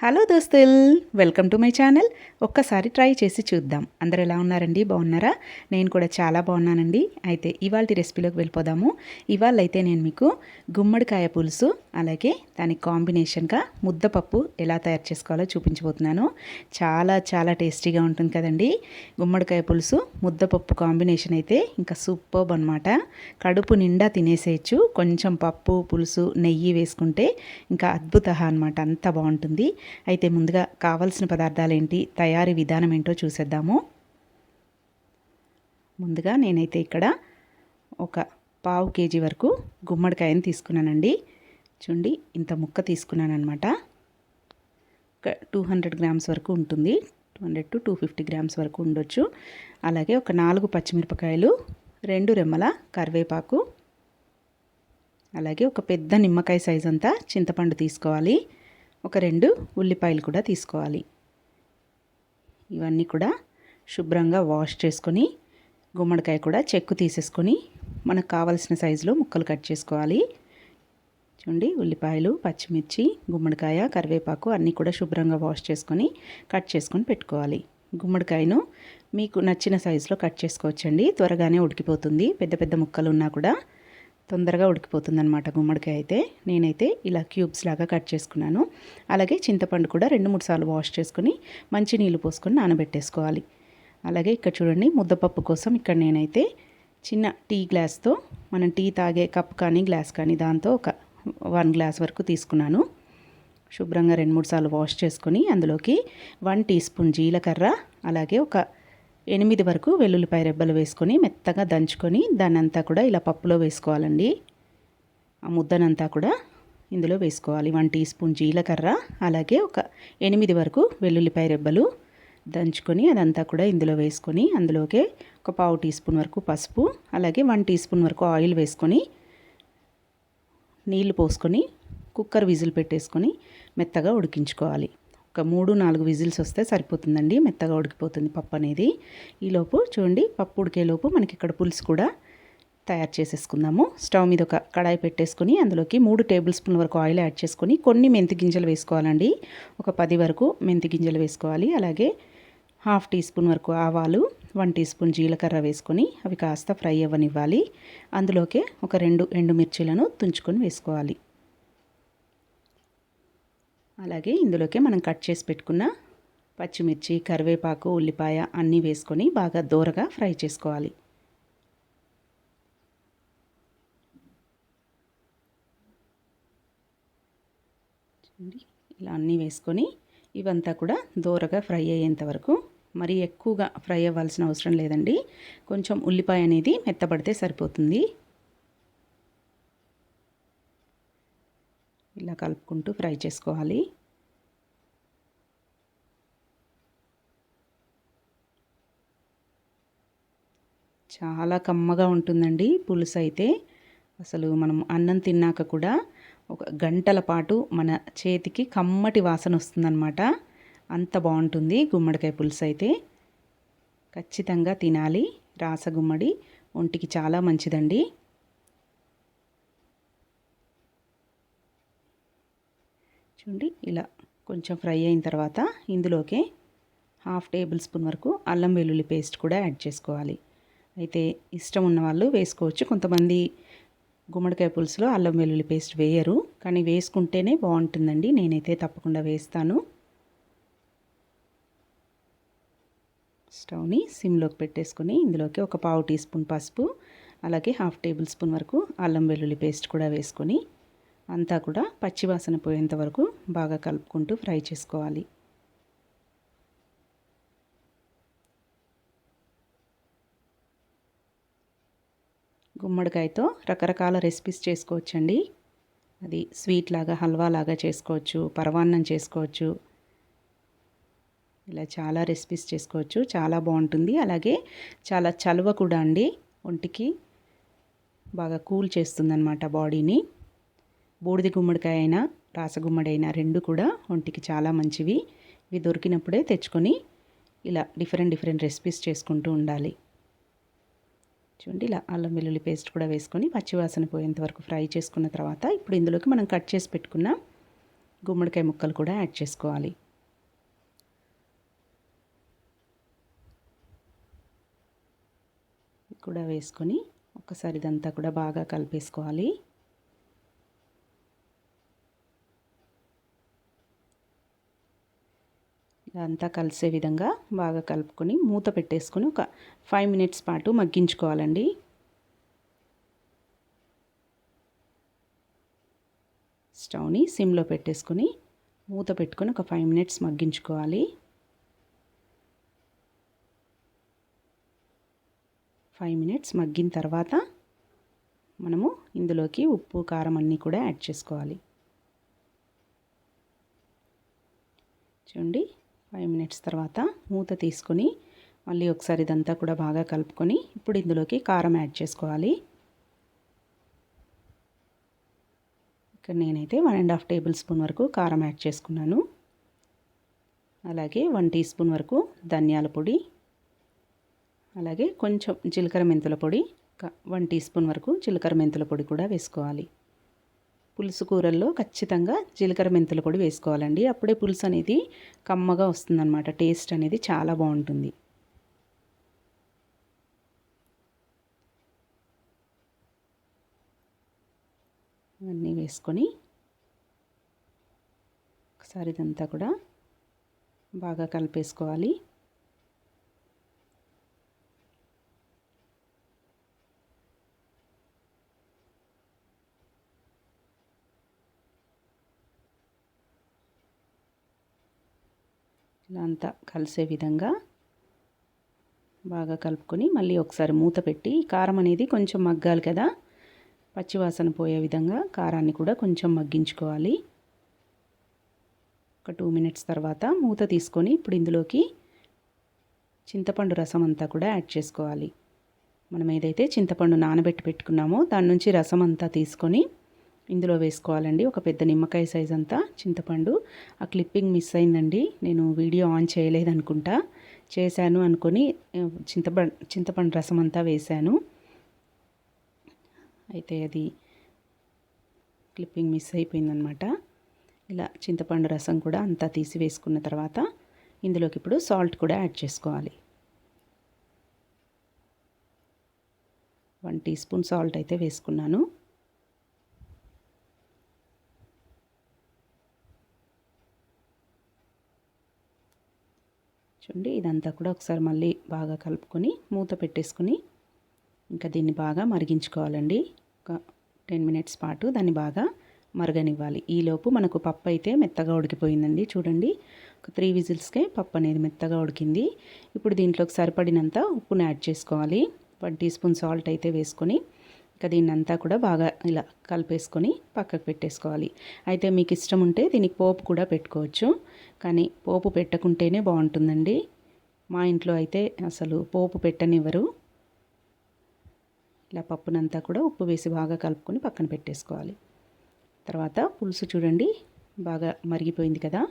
Hello దోస్తుల్, welcome to my channel. ఒక్కసారి try చేసి చూద్దాం. అందరు ఎలా ఉన్నారండి? బాగున్నారా? నేను కూడా చాలా బాగున్నానండి. అయితే ఇవాళ రెసిపీలోకి వెళ్ళిపోదాము. ఇవాళ అయితే నేను మీకు గుమ్మడికాయ పులుసు అలాగే దానికి కాంబినేషన్గా ముద్దపప్పు ఎలా తయారు చేసుకోవాలో చూపించబోతున్నాను. చాలా చాలా టేస్టీగా ఉంటుంది కదండి. గుమ్మడికాయ పులుసు ముద్దపప్పు కాంబినేషన్ అయితే ఇంకా సూపర్బ్ అనమాట. కడుపు నిండా తినేసేయచ్చు. కొంచెం పప్పు పులుసు నెయ్యి వేసుకుంటే ఇంకా అద్భుత అనమాట. అంత బాగుంటుంది. అయితే ముందుగా కావాల్సిన పదార్థాలు ఏంటి, తయారీ విధానం ఏంటో చూసేద్దాము. ముందుగా నేనైతే ఇక్కడ ఒక పావు కేజీ వరకు గుమ్మడికాయని తీసుకున్నానండి. చూడండి, ఇంత ముక్క తీసుకున్నాను అనమాట. ఒక 200 గ్రామ్స్ వరకు ఉంటుంది. 200 to 250 గ్రామ్స్ వరకు ఉండొచ్చు. అలాగే ఒక 4 పచ్చిమిరపకాయలు, 2 రెమ్మల కరివేపాకు, అలాగే ఒక పెద్ద నిమ్మకాయ సైజ్ అంతా చింతపండు తీసుకోవాలి. ఒక 2 ఉల్లిపాయలు కూడా తీసుకోవాలి. ఇవన్నీ కూడా శుభ్రంగా వాష్ చేసుకొని గుమ్మడికాయ కూడా చెక్కు తీసేసుకొని మనకు కావలసిన సైజులో ముక్కలు కట్ చేసుకోవాలి. చూడండి, ఉల్లిపాయలు, పచ్చిమిర్చి, గుమ్మడికాయ, కరివేపాకు అన్నీ కూడా శుభ్రంగా వాష్ చేసుకొని కట్ చేసుకొని పెట్టుకోవాలి. గుమ్మడికాయను మీకు నచ్చిన సైజులో కట్ చేసుకోవచ్చండి. త్వరగానే ఉడికిపోతుంది. పెద్ద పెద్ద ముక్కలు ఉన్నా కూడా తొందరగా ఉడికిపోతుంది అనమాట గుమ్మడికాయ అయితే. నేనైతే ఇలా క్యూబ్స్ లాగా కట్ చేసుకున్నాను. అలాగే చింతపండు కూడా 2-3 సార్లు వాష్ చేసుకుని మంచి నీళ్ళు పోసుకొని నానబెట్టేసుకోవాలి. అలాగే ఇక్కడ చూడండి, ముద్దపప్పు కోసం ఇక్కడ నేనైతే చిన్న టీ గ్లాస్తో, మనం టీ తాగే కప్ కానీ గ్లాస్ కానీ దాంతో ఒక 1 గ్లాస్ వరకు తీసుకున్నాను. శుభ్రంగా 2-3 సార్లు వాష్ చేసుకొని అందులోకి 1 టీ స్పూన్ జీలకర్ర, అలాగే ఒక 8 వరకు వెల్లుల్లిపాయ రెబ్బలు వేసుకొని మెత్తగా దంచుకొని దాన్నంతా కూడా ఇలా పప్పులో వేసుకోవాలండి. ఆ ముద్దనంతా కూడా ఇందులో వేసుకోవాలి. 1 టీ స్పూన్ జీలకర్ర, అలాగే ఒక 8 వరకు వెల్లుల్లిపాయ రెబ్బలు దంచుకొని అదంతా కూడా ఇందులో వేసుకొని అందులోకే ఒక పావు టీ స్పూన్ వరకు పసుపు, అలాగే 1 టీ స్పూన్ వరకు ఆయిల్ వేసుకొని నీళ్లు పోసుకొని కుక్కర్ విజిల్ పెట్టేసుకొని మెత్తగా ఉడికించుకోవాలి. ఒక 3-4 విజిల్స్ వస్తే సరిపోతుందండి. మెత్తగా ఉడికిపోతుంది పప్పు అనేది. ఈలోపు చూడండి, పప్పు ఉడికేలోపు మనకి ఇక్కడ పులుసు కూడా తయారు చేసేసుకుందాము. స్టవ్ మీద ఒక కడాయి పెట్టేసుకొని అందులోకి 3 టేబుల్ స్పూన్ల వరకు ఆయిల్ యాడ్ చేసుకొని కొన్ని మెంతి గింజలు వేసుకోవాలండి. ఒక 10 వరకు మెంతి గింజలు వేసుకోవాలి. అలాగే 1/2 టీ స్పూన్ వరకు ఆవాలు, 1 టీ స్పూన్ జీలకర్ర వేసుకొని అవి కాస్త ఫ్రై అవ్వనివ్వాలి. అందులోకే ఒక 2 ఎండుమిర్చీలను తుంచుకొని వేసుకోవాలి. అలాగే ఇందులోకి మనం కట్ చేసి పెట్టుకున్న పచ్చిమిర్చి, కరివేపాకు, ఉల్లిపాయ అన్నీ వేసుకొని బాగా దోరగా ఫ్రై చేసుకోవాలి. ఇలా అన్నీ వేసుకొని ఇవంతా కూడా దోరగా ఫ్రై అయ్యేంత వరకు, మరీ ఎక్కువగా ఫ్రై అవ్వాల్సిన అవసరం లేదండి. కొంచెం ఉల్లిపాయ అనేది మెత్తబడితే సరిపోతుంది. ఇలా కలుపుకుంటూ ఫ్రై చేసుకోవాలి. చాలా కమ్మగా ఉంటుందండి పులుసు అయితే. అసలు మనం అన్నం తిన్నాక కూడా ఒక గంటల పాటు మన చేతికి కమ్మటి వాసన వస్తుందన్నమాట. అంత బాగుంటుంది గుమ్మడికాయ పులుసు అయితే. ఖచ్చితంగా తినాలి. రాసగుమ్మడి ఒంటికి చాలా మంచిదండి. చూడండి, ఇలా కొంచెం ఫ్రై అయిన తర్వాత ఇందులోకి 1/2 టేబుల్ స్పూన్ వరకు అల్లం వెల్లుల్లి పేస్ట్ కూడా యాడ్ చేసుకోవాలి. అయితే ఇష్టం ఉన్న వాళ్ళు వేసుకోవచ్చు. కొంతమంది గుమ్మడికాయ పులుసులో అల్లం వెల్లుల్లి పేస్ట్ వేయరు, కానీ వేసుకుంటేనే బాగుంటుందండి. నేనైతే తప్పకుండా వేస్తాను. స్టవ్ని సిమ్లోకి పెట్టేసుకొని ఇందులోకి ఒక పావు టీ స్పూన్ పసుపు, అలాగే 1/2 టేబుల్ స్పూన్ వరకు అల్లం వెల్లుల్లి పేస్ట్ కూడా వేసుకొని అంతా కూడా పచ్చివాసన పోయేంత వరకు బాగా కలుపుకుంటూ ఫ్రై చేసుకోవాలి. గుమ్మడికాయతో రకరకాల రెసిపీస్ చేసుకోవచ్చండి. అది స్వీట్ లాగా, హల్వా లాగా చేసుకోవచ్చు, పరవాన్నం చేసుకోవచ్చు. ఇలా చాలా రెసిపీస్ చేసుకోవచ్చు. చాలా బాగుంటుంది. అలాగే చాలా చలువ కూడా అండి. ఒంటికి బాగా కూల్ చేస్తుందన్నమాట బాడీని. బూడిద గుమ్మడికాయ అయినా రాసగుమ్మడి అయినా 2 కూడా ఒంటికి చాలా మంచివి. ఇవి దొరికినప్పుడే తెచ్చుకొని ఇలా డిఫరెంట్ రెసిపీస్ చేసుకుంటూ ఉండాలి. చూడండి, ఇలా అల్లం వెల్లుల్లి పేస్ట్ కూడా వేసుకొని పచ్చివాసన పోయేంత వరకు ఫ్రై చేసుకున్న తర్వాత ఇప్పుడు ఇందులోకి మనం కట్ చేసి పెట్టుకున్న గుమ్మడికాయ ముక్కలు కూడా యాడ్ చేసుకోవాలి. కూడా వేసుకొని ఒకసారి ఇదంతా కూడా బాగా కలిపేసుకోవాలి. ఇదంతా కలిసే విధంగా బాగా కలుపుకొని మూత పెట్టేసుకొని ఒక 5 మినిట్స్ పాటు మగ్గించుకోవాలండి. స్టవ్ని సిమ్లో పెట్టేసుకొని మూత పెట్టుకొని ఒక 5 మినిట్స్ మగ్గించుకోవాలి. 5 మినిట్స్ మగ్గిన తర్వాత మనము ఇందులోకి ఉప్పు కారం అన్నీ కూడా యాడ్ చేసుకోవాలి. చూడండి 5 మినిట్స్ తర్వాత మూత తీసుకొని మళ్ళీ ఒకసారి ఇదంతా కూడా బాగా కలుపుకొని ఇప్పుడు ఇందులోకి కారం యాడ్ చేసుకోవాలి. ఇక్కడ నేనైతే 1.5 టేబుల్ స్పూన్ వరకు కారం యాడ్ చేసుకున్నాను. అలాగే 1 టీ స్పూన్ వరకు ధనియాల పొడి, అలాగే కొంచెం జీలకర్ర మెంతుల పొడి, 1 టీ స్పూన్ వరకు జీలకర్ర మెంతుల పొడి కూడా వేసుకోవాలి. పులుసు కూరల్లో ఖచ్చితంగా జీలకర్ర మెంతుల పొడి వేసుకోవాలండి. అప్పుడే పులుసు అనేది కమ్మగా వస్తుందన్నమాట. టేస్ట్ అనేది చాలా బాగుంటుంది. ఇవన్నీ వేసుకొని ఒకసారి ఇదంతా కూడా బాగా కలిపేసుకోవాలి. ఇలా అంతా కలిసే విధంగా బాగా కలుపుకొని మళ్ళీ ఒకసారి మూత పెట్టి కారం అనేది కొంచెం మగ్గాలి కదా, పచ్చివాసన పోయే విధంగా కారాన్ని కూడా కొంచెం మగ్గించుకోవాలి. ఒక 2 మినిట్స్ తర్వాత మూత తీసుకొని ఇప్పుడు ఇందులోకి చింతపండు రసం అంతా కూడా యాడ్ చేసుకోవాలి. మనం ఏదైతే చింతపండు నానబెట్టి పెట్టుకున్నామో దాని నుంచి రసం అంతా తీసుకొని ఇందులో వేసుకోవాలండి. ఒక పెద్ద నిమ్మకాయ సైజ్ అంతా చింతపండు. ఆ క్లిప్పింగ్ మిస్ అయిందండి, నేను వీడియో ఆన్ చేయలేదనుకుంటా. చేశాను అనుకొని చింతపండు రసం అంతా వేశాను. అయితే అది క్లిప్పింగ్ మిస్ అయిపోయిందనమాట. ఇలా చింతపండు రసం కూడా అంతా తీసి వేసుకున్న తర్వాత ఇందులోకి ఇప్పుడు సాల్ట్ కూడా యాడ్ చేసుకోవాలి. 1 టీ స్పూన్ సాల్ట్ అయితే వేసుకున్నాను. చూడండి ఇదంతా కూడా ఒకసారి మళ్ళీ బాగా కలుపుకొని మూత పెట్టేసుకొని ఇంకా దీన్ని బాగా మరిగించుకోవాలండి. ఒక 10 మినిట్స్ పాటు దాన్ని బాగా మరగనివ్వాలి. ఈలోపు మనకు పప్పు అయితే మెత్తగా ఉడికిపోయిందండి. చూడండి ఒక 3 విజిల్స్కే పప్పు అనేది మెత్తగా ఉడికింది. ఇప్పుడు దీంట్లోకి సరిపడినంత ఉప్పును యాడ్ చేసుకోవాలి. 1 టీ స్పూన్ సాల్ట్ అయితే వేసుకొని ఇంకా దీన్నంతా కూడా బాగా ఇలా కలిపేసుకొని పక్కకు పెట్టేసుకోవాలి. అయితే మీకు ఇష్టం ఉంటే దీనికి పోపు కూడా పెట్టుకోవచ్చు, కానీ పోపు పెట్టకుంటేనే బాగుంటుందండి. మా ఇంట్లో అయితే అసలు పోపు పెట్టనివ్వరు. ఇలా పప్పునంతా కూడా ఉప్పు వేసి బాగా కలుపుకొని పక్కన పెట్టేసుకోవాలి. తర్వాత పులుసు చూడండి బాగా మరిగిపోయింది కదా.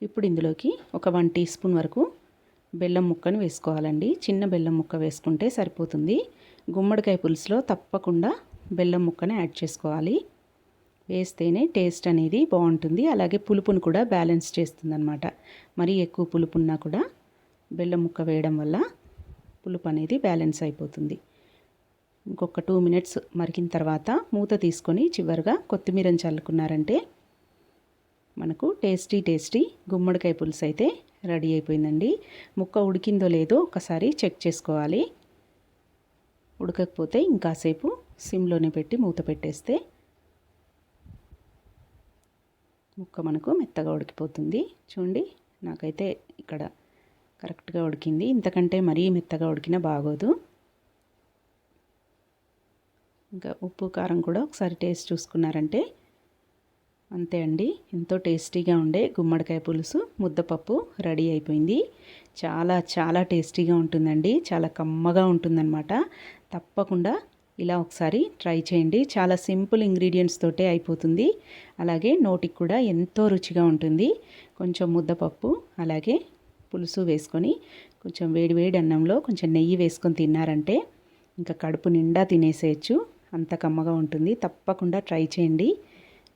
ఇప్పుడు ఇందులోకి ఒక 1 టీ స్పూన్ వరకు బెల్లం ముక్కను వేసుకోవాలండి. చిన్న బెల్లం ముక్క వేసుకుంటే సరిపోతుంది. గుమ్మడికాయ పులుసులో తప్పకుండా బెల్లం ముక్కను యాడ్ చేసుకోవాలి. వేస్తేనే టేస్ట్ అనేది బాగుంటుంది. అలాగే పులుపును కూడా బ్యాలెన్స్ చేస్తుందన్నమాట. మరీ ఎక్కువ పులుపు ఉన్నా కూడా బెల్లం ముక్క వేయడం వల్ల పులుపు అనేది బ్యాలెన్స్ అయిపోతుంది. ఇంకొక 2 మినిట్స్ మరిగిన తర్వాత మూత తీసుకొని చివరిగా కొత్తిమీరని చల్లుకున్నారంటే మనకు టేస్టీ గుమ్మడికాయ పులుసు అయితే రెడీ అయిపోయిందండి. ముక్క ఉడికిందో లేదో ఒకసారి చెక్ చేసుకోవాలి. ఉడకకపోతే ఇంకాసేపు సిమ్లోనే పెట్టి మూత పెట్టేస్తే ముక్క మనకు మెత్తగా ఉడికిపోతుంది. చూడండి నాకైతే ఇక్కడ కరెక్ట్గా ఉడికింది. ఇంతకంటే మరీ మెత్తగా ఉడికినా బాగోదు. ఇంకా ఉప్పు కారం కూడా ఒకసారి టేస్ట్ చూసుకున్నారంటే అంతే అండి. ఎంతో టేస్టీగా ఉండే గుమ్మడికాయ పులుసు ముద్దపప్పు రెడీ అయిపోయింది. చాలా టేస్టీగా ఉంటుందండి. చాలా కమ్మగా ఉంటుందన్నమాట. తప్పకుండా ఇలా ఒకసారి ట్రై చేయండి. చాలా సింపుల్ ఇంగ్రీడియంట్స్ తోటే అయిపోతుంది. అలాగే నోటికి కూడా ఎంతో రుచిగా ఉంటుంది. కొంచెం ముద్దపప్పు అలాగే పులుసు వేసుకొని కొంచెం వేడి అన్నంలో కొంచెం నెయ్యి వేసుకొని తిన్నారంటే ఇంకా కడుపు నిండా తినేసేయచ్చు. అంత కమ్మగా ఉంటుంది. తప్పకుండా ట్రై చేయండి.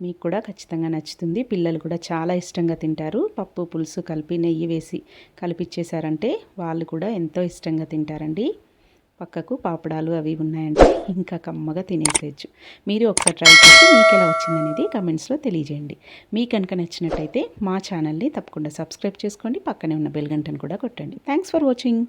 మీకు కూడా ఖచ్చితంగా నచ్చుతుంది. పిల్లలు కూడా చాలా ఇష్టంగా తింటారు. పప్పు పులుసు కలిపి నెయ్యి వేసి కలిపిచ్చేసారంటే వాళ్ళు కూడా ఎంతో ఇష్టంగా తింటారండి. పక్కకు పాపడాలు అవి ఉన్నాయంటే ఇంకా కమ్మగా తినేసేయచ్చు. మీరు ఒకసారి ట్రై చేసి మీకు ఎలా వచ్చిందనేది కమెంట్స్లో తెలియజేయండి. మీకు కనుక నచ్చినట్టయితే మా ఛానల్ని తప్పకుండా సబ్స్క్రైబ్ చేసుకోండి. పక్కనే ఉన్న బెల్ గంటను కూడా కొట్టండి. Thanks for watching.